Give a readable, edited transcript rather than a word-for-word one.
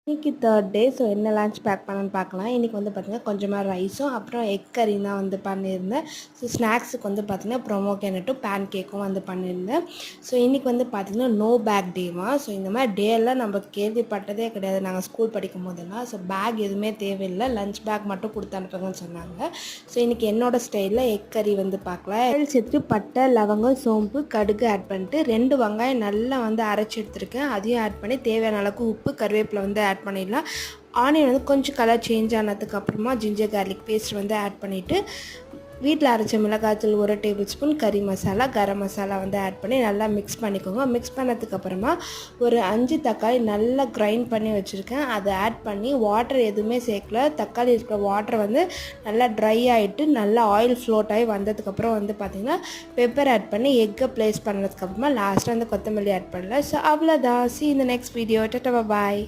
இன்னைக்கு third day. So என்ன lunch back பண்ணணும்னு பார்க்கலாம். இன்றைக்கி வந்து பார்த்திங்கன்னா கொஞ்சமாக ரைஸும் அப்புறம் எக் கறி தான் வந்து பண்ணியிருந்தேன். ஸோ ஸ்நாக்ஸுக்கு வந்து பார்த்திங்கன்னா ப்ரொமோகேனட்டும் பேன் கேக்கும் வந்து பண்ணியிருந்தேன். ஸோ இன்றைக்கி வந்து பார்த்திங்கன்னா நோ பேக் டேவா. ஸோ இந்த மாதிரி டேலாம் நம்ம கேள்விப்பட்டதே கிடையாது நாங்கள் ஸ்கூல் படிக்கும் போதெல்லாம். ஸோ பேக் எதுவுமே தேவையில்லை, லன்ச் பேக் மட்டும் கொடுத்து அனுப்புங்கன்னு சொன்னாங்க. ஸோ இன்றைக்கி என்னோடய ஸ்டைலில் எக் கறி வந்து பார்க்கலாம். சேர்த்து பட்டை, லவங்கம், சோம்பு, கடுகு ஆட் பண்ணிட்டு 2 வெங்காயம் நல்லா வந்து அரைச்சி எடுத்துருக்கேன். அதையும் ஆட் பண்ணி தேவையான அளவுக்கு உப்பு, கருவேப்பிலை வந்து ஆட் பண்ணிடலாம். ஆனியன் வந்து கொஞ்சம் கலர் சேஞ்ச் ஆனதுக்கு அப்புறமா ஜிஞ்சர் கார்லிக் பேஸ்ட் வந்து ஆட் பண்ணிவிட்டு வீட்டில் அரைச்ச மிளகாய்த்தூள் 1 டேபிள் ஸ்பூன், கறி மசாலா, கரம் மசாலா வந்து ஆட் பண்ணி நல்லா மிக்ஸ் பண்ணிக்கோங்க. மிக்ஸ் பண்ணதுக்கப்புறமா ஒரு 5 தக்காளி நல்லா கிரைண்ட் பண்ணி வச்சுருக்கேன். அதை ஆட் பண்ணி வாட்டர் எதுவுமே சேர்க்கல. தக்காளி இருக்கிற வாட்டர் வந்து நல்லா ட்ரை ஆகிட்டு நல்லா ஆயில் ஃப்ளோட் ஆகி வந்ததுக்கப்புறம் வந்து பார்த்திங்கன்னா பெப்பர் ஆட் பண்ணி எக்கை ப்ளேஸ் பண்ணதுக்கப்புறமா லாஸ்ட்டாக வந்து கொத்தமல்லி ஆட் பண்ணல. ஸோ அவ்வளோதான். See you in the next video. Tata, bye.